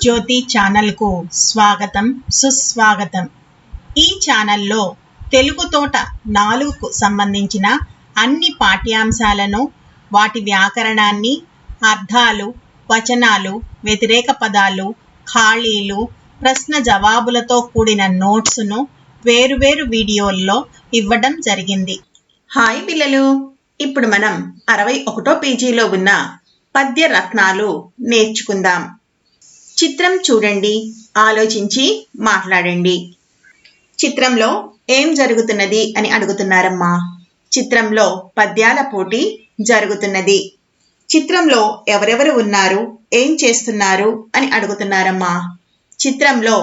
జ్యోతి ఛానల్కు స్వాగతం సుస్వాగతం. ఈ ఛానల్లో తెలుగు తోట 4కు సంబంధించిన అన్ని పాఠ్యాంశాలను, వాటి వ్యాకరణాన్ని, అర్థాలు, వచనాలు, వ్యతిరేక పదాలు, ఖాళీలు, ప్రశ్న జవాబులతో కూడిన నోట్స్ను వేరువేరు వీడియోల్లో ఇవ్వడం జరిగింది. హాయ్ పిల్లలు, ఇప్పుడు మనం 61వ పేజీలో ఉన్న పద్య రత్నాలు నేర్చుకుందాం. చిత్రం చూడండి, ఆలోచించి మాట్లాడండి. చిత్రంలో ఏం జరుగుతున్నది అని అడుగుతున్నారమ్మా. చిత్రంలో పద్యాల పోటీ జరుగుతున్నది. చిత్రంలో ఎవరెవరు ఉన్నారు, ఏం చేస్తున్నారు అని అడుగుతున్నారమ్మా. చిత్రంలో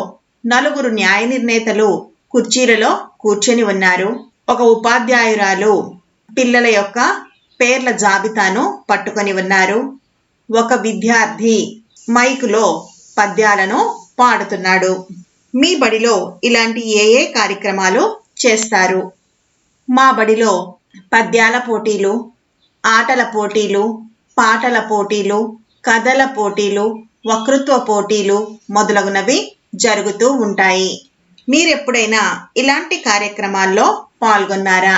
4 న్యాయ నిర్ణేతలు కుర్చీలలో కూర్చొని ఉన్నారు. ఒక ఉపాధ్యాయురాలు పిల్లల యొక్క పేర్ల జాబితాను పట్టుకొని ఉన్నారు. ఒక విద్యార్థి మైకులో పద్యాలను పాడుతున్నాడు. మీ బడిలో ఇలాంటి ఏ కార్యక్రమాలు చేస్తారు? మా బడిలో పద్యాల పోటీలు, ఆటల పోటీలు, పాటల పోటీలు, కథల పోటీలు, వక్తృత్వ పోటీలు మొదలగునవి జరుగుతూ ఉంటాయి. మీరెప్పుడైనా ఇలాంటి కార్యక్రమాల్లో పాల్గొన్నారా?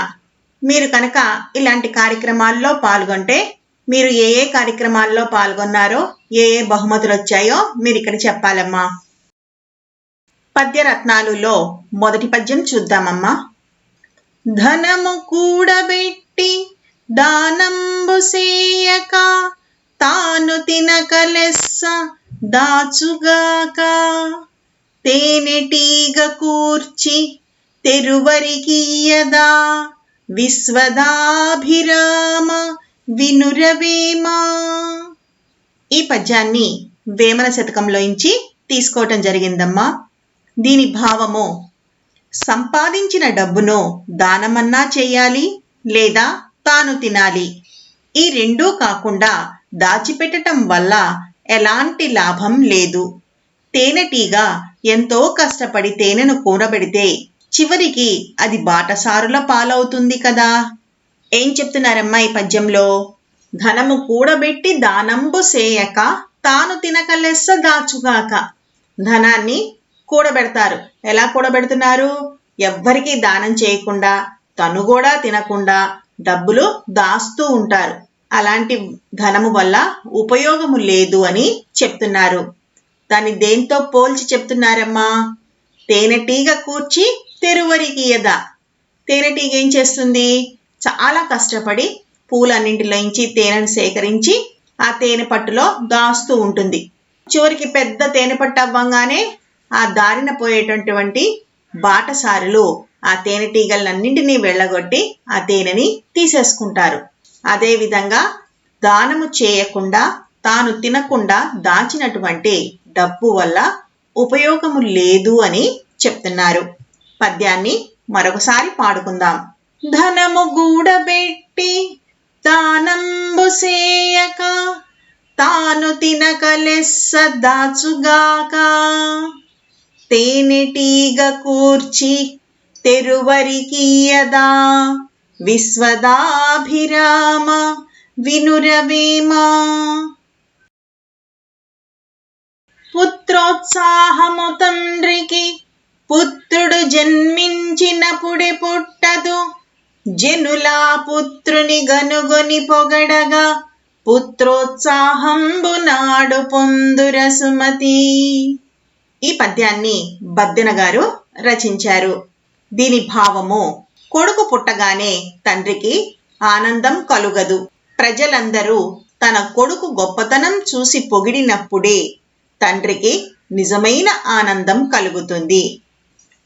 మీరు కనుక ఇలాంటి కార్యక్రమాల్లో పాల్గొంటే మీరు ఏ కార్యక్రమాల్లో పాల్గొన్నారో, ఏ బహుమతులు వచ్చాయో మీరు ఇక్కడ చెప్పాలమ్మా. పద్యరత్నాలులో మొదటి పద్యం చూద్దామమ్మా. ధనము కూడబెట్టి దానంబు సేయక తాను తినక లెస్స దాచుగాక తేనెటీగ కూర్చి తెరువరికియ్యదా విశ్వదాభిరామ వినురవేమా. ఈ పద్యాన్ని వేమన శతకంలోంచి తీసుకోవటం జరిగిందమ్మా. దీని భావము, సంపాదించిన డబ్బును దానమన్నా చేయాలి లేదా తాను తినాలి. ఈ రెండూ కాకుండా దాచిపెట్టడం వల్ల ఎలాంటి లాభం లేదు. తేనెటీగ ఎంతో కష్టపడి తేనెను కూడబెడితే చివరికి అది బాటసారుల పాలవుతుంది కదా. ఏం చెప్తున్నారమ్మా ఈ పద్యంలో? ధనము కూడబెట్టి దానంబు సేయక తాను తినక లెస్స దాచుగాక. ధనాన్ని కూడబెడతారు. ఎలా కూడబెడుతున్నారు? ఎవ్వరికీ దానం చేయకుండా, తను కూడా తినకుండా డబ్బులు దాస్తూ ఉంటారు. అలాంటి ధనము వల్ల ఉపయోగము లేదు అని చెప్తున్నారు. దాన్ని దేంతో పోల్చి చెప్తున్నారమ్మా? తేనెటీగ కూర్చి తెరువరికియదా. తేనెటీగ ఏం చేస్తుంది? చాలా కష్టపడి పూలన్నింటిలోంచి తేనెను సేకరించి ఆ తేనె పట్టులో దాస్తూ ఉంటుంది. చివరికి పెద్ద తేనె పట్టు అవ్వంగానే ఆ దారిన పోయేటటువంటి బాటసారులు ఆ తేనెటీగలన్నింటినీ వెళ్ళగొట్టి ఆ తేనెని తీసేసుకుంటారు. అదేవిధంగా దానము చేయకుండా, తాను తినకుండా దాచినటువంటి డబ్బు వల్ల ఉపయోగము లేదు అని చెప్తున్నారు. పద్యాన్ని మరొకసారి పాడుకుందాం. ధనము గూడబెట్టి దానంబు సేయక తాను తినక లెస్స దాచుగాక తేనెటీగ కూర్చి తెరువరికియ్యదా విశ్వదాభిరామ వినురవేమా. పుత్రోత్సాహము తండ్రికి పుత్రుడు జన్మించినప్పుడే పుట్టదు. జనులా పుత్రుని గనుగొని పొగడగా పుత్రోత్సాహంబు నాడు పొందుర సుమతి. ఈ పద్యాన్ని బద్దెన గారు రచించారు. దీని భావము, కొడుకు పుట్టగానే తండ్రికి ఆనందం కలుగదు. ప్రజలందరూ తన కొడుకు గొప్పతనం చూసి పొగిడినప్పుడే తండ్రికి నిజమైన ఆనందం కలుగుతుంది.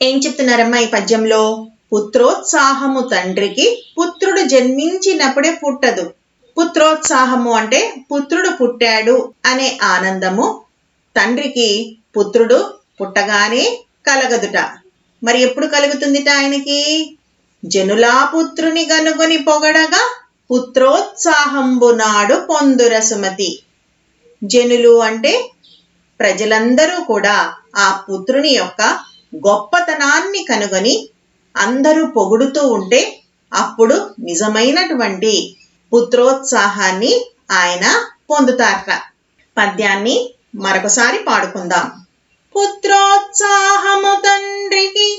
ఏం చెప్తున్నారమ్మా ఈ పద్యంలో? పుత్రోత్సాహము తండ్రికి పుత్రుడు జన్మించినప్పుడే పుట్టదు. పుత్రోత్సాహము అంటే పుత్రుడు పుట్టాడు అనే ఆనందము తండ్రికి పుత్రుడు పుట్టగానే కలగదుట. మరి ఎప్పుడు కలుగుతుందిట ఆయనకి? జనులా పుత్రుని గనుగొని పొగడగా పుత్రోత్సాహంబు నాడు పొందుర సుమతి. జనులు అంటే ప్రజలందరూ కూడా ఆ పుత్రుని యొక్క గొప్పతనాన్ని కనుగొని అందరూ పొగుడుతూ ఉంటే అప్పుడు నిజమైనటువంటి పుత్రోత్సాహాన్ని ఆయన పొందుతారట. పద్యాన్ని మరొకసారి పాడుకుందాం. పుత్రోత్సాహము తండ్రికి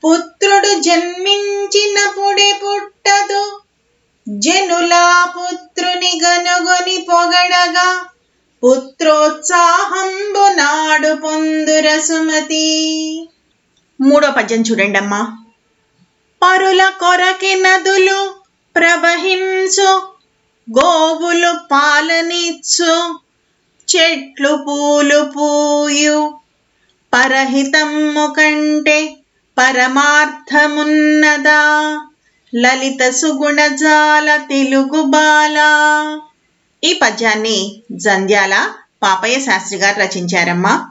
పుత్రుడు జన్మించినప్పుడే పుట్టదు, జనులా పుత్రుని గనుగొని పొగడగా పుత్రోత్సాహంబు నాడు పొందుర సుమతి. మూడో పద్యం చూడండమ్మా. పరుల కొరకి నదులు ప్రవహించు, గోవులు పాలనిచ్చు, చెట్లు పూలు పూయు, పరహితమ్ము కంటే పరమార్థమున్నదా, లలిత సుగుణజాల తెలుగు బాల. ఈ పద్యాన్ని జంధ్యాల పాపయ్య శాస్త్రి గారు రచించారమ్మా.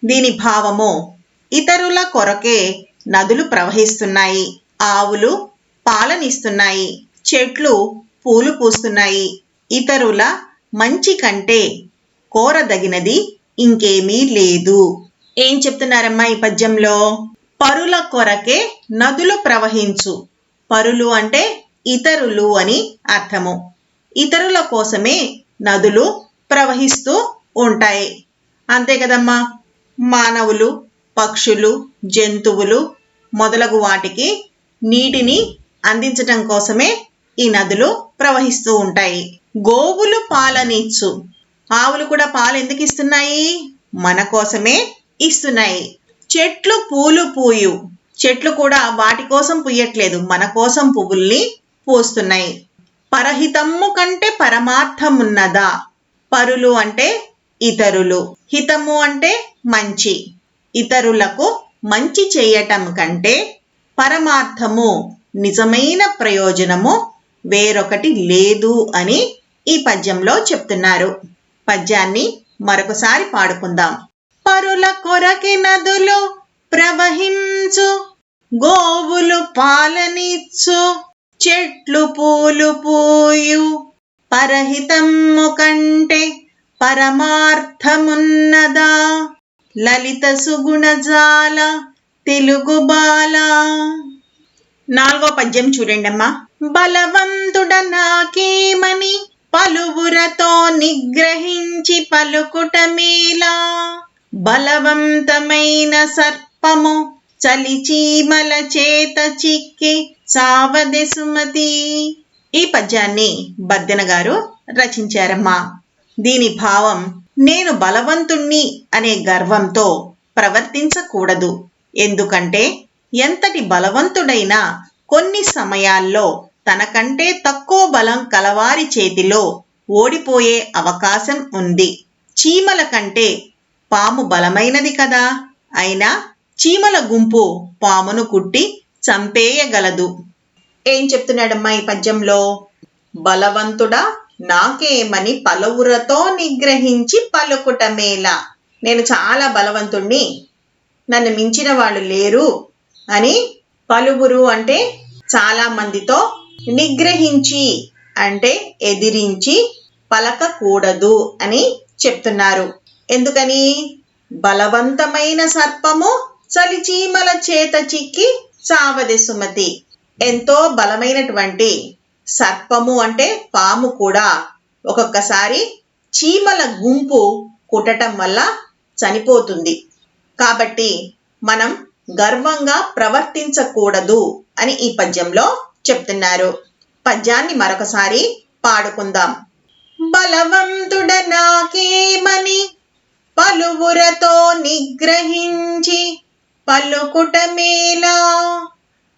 దీని భావము, ఇతరుల కొరకే నదులు ప్రవహిస్తున్నాయి, ఆవులు పాలనిస్తున్నాయి, చెట్లు పూలు పూస్తున్నాయి, ఇతరుల మంచి కంటే కోరదగినది ఇంకేమీ లేదు. ఏం చెప్తున్నారమ్మా ఈ పద్యంలో? పరుల కొరకే నదులు ప్రవహించు. పరులు అంటే ఇతరులు అని అర్థము. ఇతరుల కోసమే నదులు ప్రవహిస్తూ ఉంటాయి. అంతే కదమ్మా. మానవులు, పక్షులు, జంతువులు మొదలగు వాటికి నీటిని అందించటం కోసమే ఈ నదులు ప్రవహిస్తూ ఉంటాయి. గోవులు పాలనిచ్చు. ఆవులు కూడా పాలు ఎందుకు ఇస్తున్నాయి? మన కోసమే ఇస్తున్నాయి. చెట్లు పూలు పూయు. చెట్లు కూడా వాటి కోసం పూయట్లేదు, మన కోసం పువ్వుల్ని పూస్తున్నాయి. పరహితమ్ము కంటే పరమార్థమున్నదా. పరులు అంటే ఇతరులు, హితము అంటే మంచి. ఇతరులకు మంచి చేయటం కంటే పరమార్థము, నిజమైన ప్రయోజనము వేరొకటి లేదు అని ఈ పద్యంలో చెప్తున్నారు. పద్యాన్ని మరొకసారి పాడుకుందాం. పరుల కొరకి నదులు ప్రవహించు, గోవులు పాలనిచ్చు, చెట్లు పూలు పూయు, పరహితమ్ము కంటే పరమార్థమున్నదా, లలిత సుగుణజాల తెలుగు బాల. నాలుగో పద్యం చూడండమ్మా. బలవంతుడ నాకేమని పలువురతో నిగ్రహించి పలుకుట మేలా, బలవంతమైన సర్పము చలిచీమల చేత చిక్కి చావదె సుమతి. ఈ పద్యాన్ని బద్దెన గారు రచించారమ్మా. దీని భావం, నేను బలవంతుణ్ణి అనే గర్వంతో ప్రవర్తించకూడదు. ఎందుకంటే ఎంతటి బలవంతుడైనా కొన్ని సమయాల్లో తనకంటే తక్కువ బలం కలవారి చేతిలో ఓడిపోయే అవకాశం ఉంది. చీమల కంటే పాము బలమైనది కదా, అయినా చీమల గుంపు పామును కుట్టి చంపేయగలదు. ఏం చెప్తున్నాడమ్మా ఈ పద్యంలో? బలవంతుడా నాకేమని పలువురతో నిగ్రహించి పలుకుట మేలా. నేను చాలా బలవంతుణ్ణి, నన్ను మించిన వాళ్ళు లేరు అని పలువురు అంటే చాలా మందితో, నిగ్రహించి అంటే ఎదిరించి పలకకూడదు అని చెప్తున్నారు. ఎందుకని? బలవంతమైన సర్పము చలిచీమల చేత చిక్కి చావదె సుమతి. ఎంతో బలమైనటువంటి సర్పము అంటే పాము కూడా ఒక్కొక్కసారి చీమల గుంపు కుట్టడం వల్ల చనిపోతుంది. కాబట్టి మనం గర్వంగా ప్రవర్తించకూడదు అని ఈ పద్యంలో చెప్తున్నారు. పద్యాన్ని మరొకసారి పాడుకుందాం. బలవంతుడ నాకేమని పలువురతో నిగ్రహించి పలుకుట మేలా,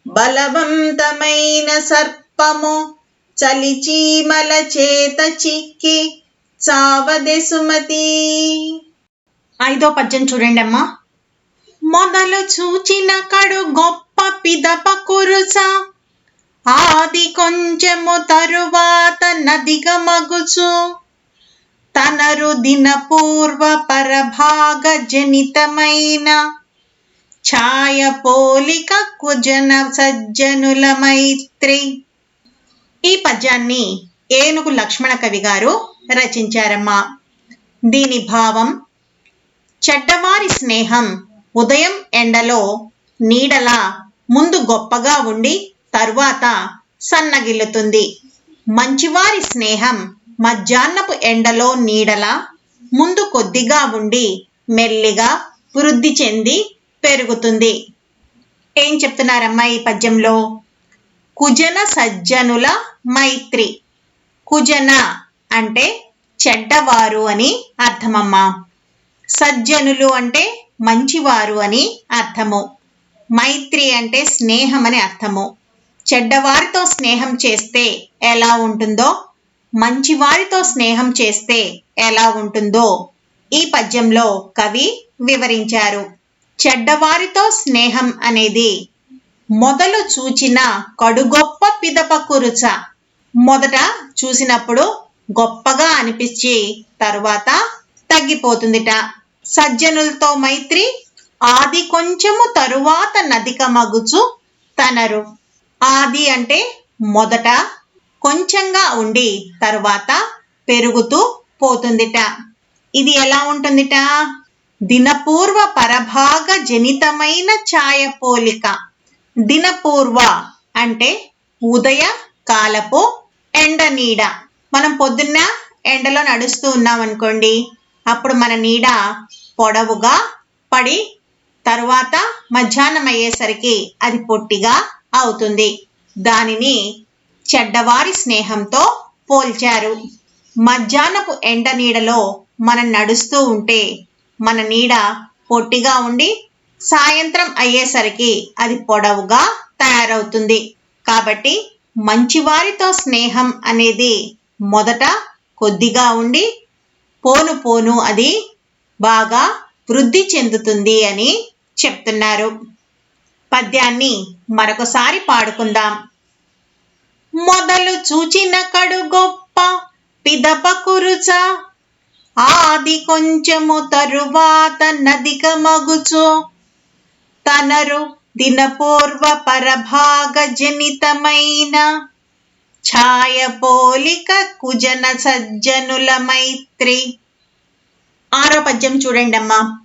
బలవంతమైన సర్పము చలిచీమల చేత చిక్కి చావదె సుమతి. ఐదో పద్యం చూడండమ్మా. మొదలు చూచిన కడు గొప్ప పిదప కురుస, ఆది కొంచెము తరువాత నదిగా మగుచు, తనరు దిన పూర్వ పరభాగ జనితమైన ఛాయ పోలిక కుజన సజ్జనుల మైత్రి. ఈ పద్యాన్ని ఏనుగు లక్ష్మణ కవి గారు రచించారమ్మా. దీని భావం, చెడ్డవారి స్నేహం ఉదయం ఎండలో నీడలా ముందు గొప్పగా ఉండి తరువాత సన్నగిల్లుతుంది. మంచివారి స్నేహం మధ్యాహ్నపు ఎండలో నీడలా ముందు కొద్దిగా ఉండి మెల్లిగా వృద్ధి చెంది పెరుగుతుంది. ఏం చెప్తున్నారమ్మా ఈ పద్యంలో? కుజన సజ్జనుల మైత్రి. కుజన అంటే చెడ్డవారు అని అర్థమమ్మా. సజ్జనులు అంటే మంచివారు అని అర్థము. మైత్రి అంటే స్నేహం అని అర్థము. చెడ్డవారితో స్నేహం చేస్తే ఎలా ఉంటుందో, మంచివారితో స్నేహం చేస్తే ఎలా ఉంటుందో ఈ పద్యంలో కవి వివరించారు. చెడ్డవారితో స్నేహం అనేది మొదలు చూచిన కడుగొప్ప పిదప కురుచ. మొదట చూసినప్పుడు గొప్పగా అనిపించి తరువాత తగ్గిపోతుందిట. సజ్జనులతో మైత్రి ఆది కొంచెము తరువాత నదిక మగుచు తనరు. ఆది అంటే మొదట కొంచెంగా ఉండి తరువాత పెరుగుతూ పోతుందిట. ఇది ఎలా ఉంటుందిట? దినపూర్వ పరభాగ జనితమైన ఛాయ పోలిక. దినపూర్వ అంటే ఉదయ కాలపు ఎండ నీడ. మనం పొద్దున్న ఎండలో నడుస్తూ ఉన్నాం అనుకోండి, అప్పుడు మన నీడ పొడవుగా పడి తరువాత మధ్యాహ్నం అయ్యేసరికి అది పొట్టిగా అవుతుంది. దానిని చెడ్డవారి స్నేహంతో పోల్చారు. మధ్యాహ్నపు ఎండ నీడలో మనం నడుస్తూ ఉంటే మన నీడ పొట్టిగా ఉండి సాయంత్రం అయ్యేసరికి అది పొడవుగా తయారవుతుంది. కాబట్టి మంచివారితో స్నేహం అనేది మొదట కొద్దిగా ఉండి పోను పోను అది బాగా వృద్ధి చెందుతుంది అని చెప్తున్నారు. పద్యాన్ని మరొకసారి పాడుకుందాం. మొదలు చూచిన కడు గొప్ప పిదప కురుచ, ఆది కొంచెము తరువాత నదిక మగుచు తనరు. దినపూర్వ పరభాగ జనితమైన ఛాయ పోలిక కుజన సజ్జనుల మైత్రి. ఆరో పద్యం చూడండి అమ్మా.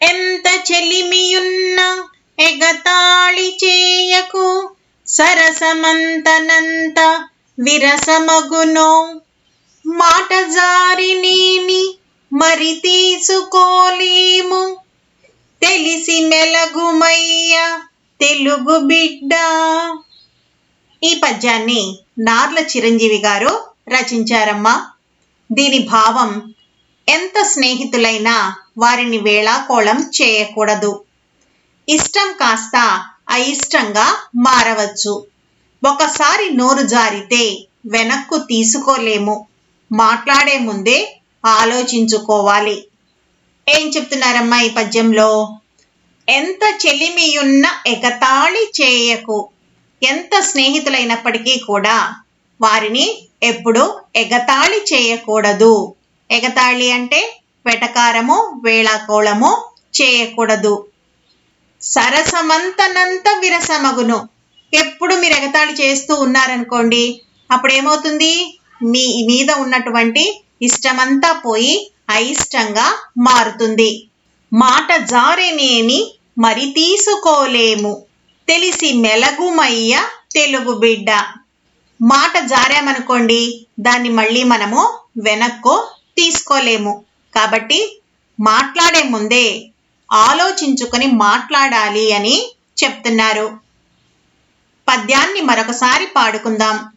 ఎంత చెలిమియున్న ఎగతాళి చేయకు, సరసమంతనంత విరసమగునో. మాట జారినేని మరి తీసుకోలేము, తెలిసి మెలగుమయ్య తెలుగు బిడ్డ. ఈ పద్యాన్ని నార్ల చిరంజీవి గారు రచించారమ్మా. దీని భావం ఎంత స్నేహితులైనా వారిని వేళాకోళం చేయకూడదు. ఇష్టం కాస్త అయిష్టంగా మారవచ్చు. ఒకసారి నోరు జారితే వెనక్కు తీసుకోలేము. మాట్లాడే ముందే ఆలోచించుకోవాలి. ఏం చెప్తున్నారమ్మా ఈ పద్యంలో? ఎంత చెలిమియున్న ఎగతాళి చేయకు. ఎంత స్నేహితులైనప్పటికీ కూడా వారిని ఎప్పుడు ఎగతాళి చేయకూడదు. ఎగతాళి అంటే వెటకారము, వేళాకోళము చేయకూడదు. సరసమంతనంత విరసమగును. ఎప్పుడు మీరు ఎగతాళి చేస్తూ ఉన్నారనుకోండి, అప్పుడేమవుతుంది? మీ మీద ఉన్నటువంటి ఇష్టమంతా పోయి అయిష్టంగా మారుతుంది. మాట జారెనేని మరి తీసుకోలేము, తెలిసి మెలగుమయ్య తెలుగు బిడ్డ. మాట జారామనుకోండి, దాన్ని మళ్ళీ మనము వెనక్కు తీసుకోలేము. కాబట్టి మాట్లాడే ముందే ఆలోచించుకొని మాట్లాడాలి అని చెప్తున్నారు. పద్యాన్ని మరొకసారి పాడుకుందాం.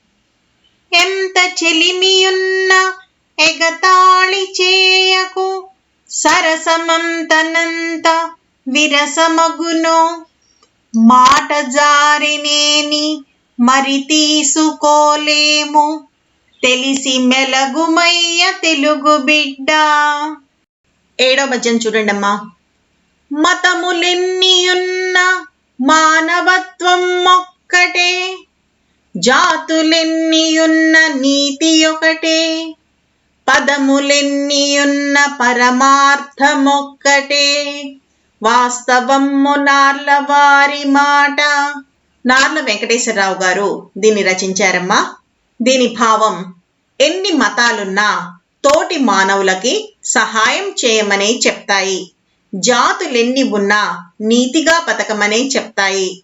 ఎంత చెలిమియున్న ఎగతాళి చేయకు, సరసమంతనంత విరసమగునో. మాట జారినేని మరి తీసుకోలేము, తెలిసి మెలగుమయ్య తెలుగు బిడ్డ. ఏడో పద్యం చూడండమ్మా. మతములెన్నియున్న మానవత్వం ఒక్కటే, జాతులెన్నియున్న నీతి ఒకటే, పదములెన్నియున్న పరమార్థమొక్కటే, వాస్తవము నార్ల వారి మాట. నార్ల వెంకటేశ్వరరావు గారు దీన్ని రచించారమ్మా. దీని భావం ఎన్ని మతాలున్నా తోటి మానవులకి సహాయం చేయమనే చెప్తాయి. జాతులెన్ని ఉన్నా నీతిగా బతకమనే చెప్తాయి.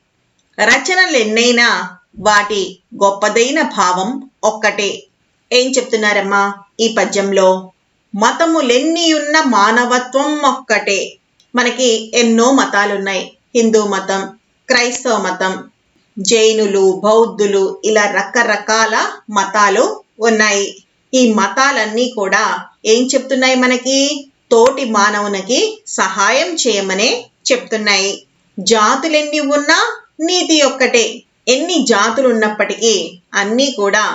రచనలెన్నైనా వాటి గొప్పదైన భావం ఒక్కటే. ఏం చెప్తున్నారమ్మా ఈ పద్యంలో? మతములెన్నియున్న మానవత్వం ఒక్కటే. మనకి ఎన్నో మతాలున్నాయి. హిందూ మతం, క్రైస్తవ మతం, జైనులు, బౌద్ధులు, ఇలా రకరకాల మతాలు ఉన్నాయి. ఈ మతాలన్నీ కూడా ఏం చెప్తున్నాయి మనకి? తోటి మానవునికి సహాయం చేయమనే చెప్తున్నాయి. జాతులెన్ని ఉన్నా నీతి ఒక్కటే. ఎన్ని జాతులు ఉన్నప్పటికీ అన్నీ కూడా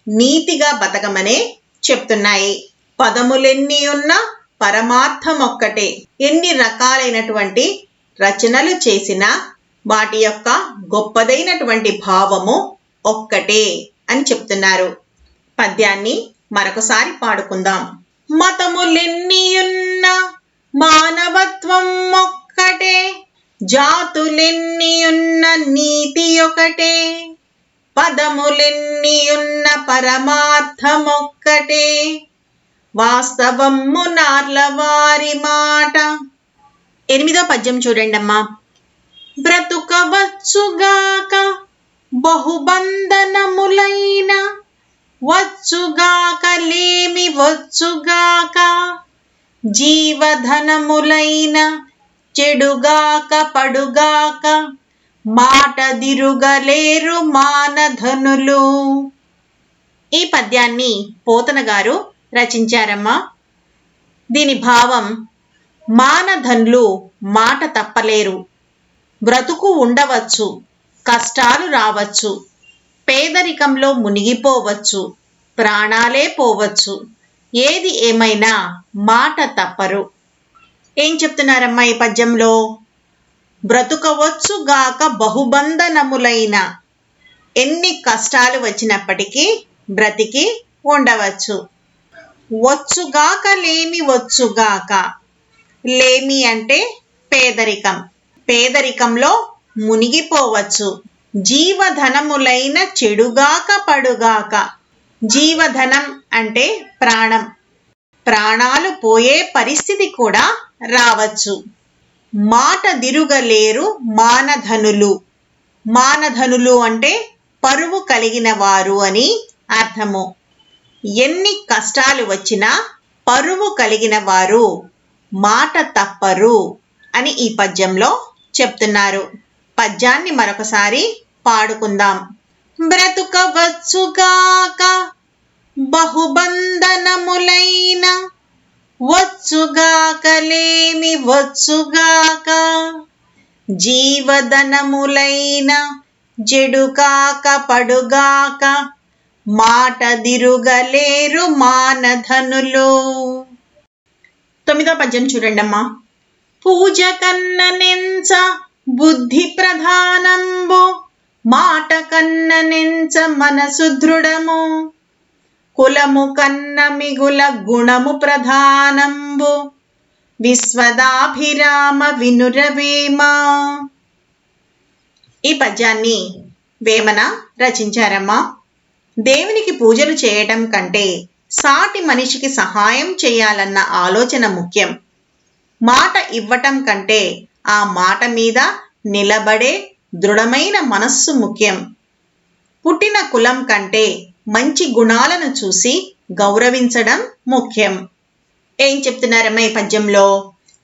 నీతిగా బతకమనే చెప్తున్నాయి. పదములెన్ని ఉన్నా పరమార్థం ఒక్కటే. ఎన్ని రకాలైనటువంటి రచనలు చేసినా వాటి యొక్క గొప్పదైనటువంటి భావము ఒక్కటే అని చెప్తున్నారు. పద్యాన్ని మరొకసారి పాడుకుందాం. మతములెన్నియున్న మానవత్వం ఒక్కటే, జాతులెన్నియున్న నీతి ఒకటే, పదములెన్నియున్న పరమార్థమొక్కటే, వాస్తవము నార్లవారి మాట. 8వ పద్యం చూడండమ్మా. బ్రతుకవచ్చుగాక బహుబంధనములైన, వచ్చుగాక లేమి వచ్చుగాక, జీవధనములైన చెడుగాక పడుగాక, మాట దిరుగలేరు మానధనులు. ఈ పద్యాన్ని పోతన గారు రచించారమ్మా. దీని భావం, మానధనులు మాట తప్పలేరు. బ్రతుకు ఉండవచ్చు, కష్టాలు రావచ్చు, పేదరికంలో మునిగిపోవచ్చు, ప్రాణాలే పోవచ్చు, ఏది ఏమైనా మాట తప్పరు. ఏం చెప్తున్నారమ్మా ఈ పద్యంలో? బ్రతుకవచ్చుగాక బహుబంధనములైన, ఎన్ని కష్టాలు వచ్చినప్పటికీ బ్రతికి ఉండవచ్చు. వచ్చుగాక లేమి వచ్చుగాక. లేమి అంటే పేదరికం, పేదరికంలో మునిగిపోవచ్చు. జీవధనములైన చెడుగాక పడుగాక. జీవధనం అంటే ప్రాణం, ప్రాణాలు పోయే పరిస్థితి కూడా రావచ్చు. మాట దిరుగలేరు మానధనులు. మానధనులు అంటే పరువు కలిగిన వారు అని అర్థము. ఎన్ని కష్టాలు వచ్చినా పరువు కలిగిన వారు మాట తప్పరు అని ఈ పద్యంలో చెప్తున్నారు. పద్యాన్ని మరొకసారి పాడుకుందాం. బ్రతుకవచ్చుగాక బహుబంధనములైన, వచ్చుగాక లేమి వచ్చుగాక, జీవధనములైన జెడుగాక పడుగాక, మాట దిరుగలేరు మానధనులు. 9వ పద్యం చూడండమ్మా. పూజ కన్ననెంచ బుద్ధి ప్రధానంబు, మాట కన్ననెంచ మనసు దృఢము, కులము కన్న మిగుల గుణము ప్రధానంబు, విశ్వదాభిరామ వినురవేమ. ఈ పద్యాన్ని వేమన రచించారమ్మా. దేవునికి పూజలు చేయటం కంటే సాటి మనిషికి సహాయం చేయాలన్న ఆలోచన ముఖ్యం. మాట ఇవ్వటం కంటే ఆ మాట మీద నిలబడే దృఢమైన మనస్సు ముఖ్యం. పుట్టిన కులం కంటే మంచి గుణాలను చూసి గౌరవించడం ముఖ్యం. ఏం చెప్తున్నారమ్మా ఈ పద్యంలో?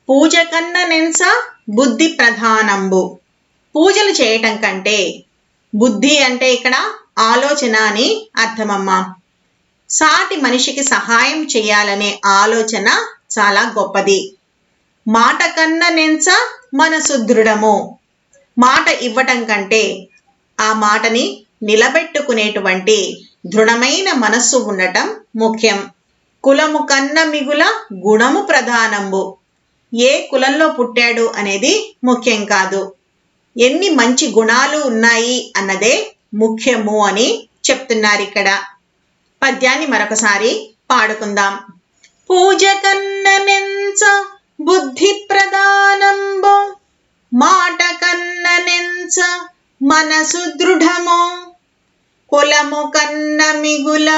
పూజ కన్న నెంస బుద్ధి ప్రధానంబు. పూజలు చేయటం కంటే, బుద్ధి అంటే ఇక్కడ ఆలోచన అని అర్థమమ్మా. సాటి మనిషికి సహాయం చేయాలనే ఆలోచన చాలా గొప్పది. మాట కన్న నెంచ మనసు దృఢము. మాట ఇవ్వటం కంటే ఆ మాటని నిలబెట్టుకునేటువంటి దృఢమైన మనస్సు ఉండటం ముఖ్యం. కులము కన్న మిగుల గుణము ప్రధానంబు. ఏ కులంలో పుట్టాడు అనేది ముఖ్యం కాదు, ఎన్ని మంచి గుణాలు ఉన్నాయి అన్నదే ముఖ్యము అని చెప్తున్నారు ఇక్కడ. పద్యాన్ని మరొకసారి పాడుకుందాం. పూజ కన్ననెంచ బుద్ధి ప్రధానంబు, మాట కన్ననెంచ మనసు దృఢము, కులము కన్న మిగుల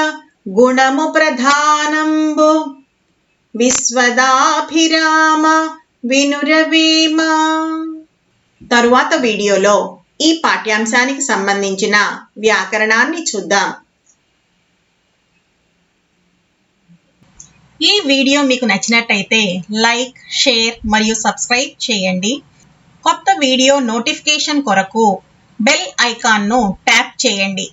గుణము ప్రధానంబు, విశ్వదాభిరామ వినురవేమ. తరువాత వీడియోలో ఈ పాఠ్యాంశానికి సంబంధించిన వ్యాకరణాన్ని చూద్దాం. ఈ వీడియో మీకు నచ్చినట్టయితే లైక్, షేర్ మరియు సబ్స్క్రైబ్ చేయండి. కొత్త వీడియో నోటిఫికేషన్ కొరకు బెల్ ఐకాన్ను ట్యాప్ చేయండి.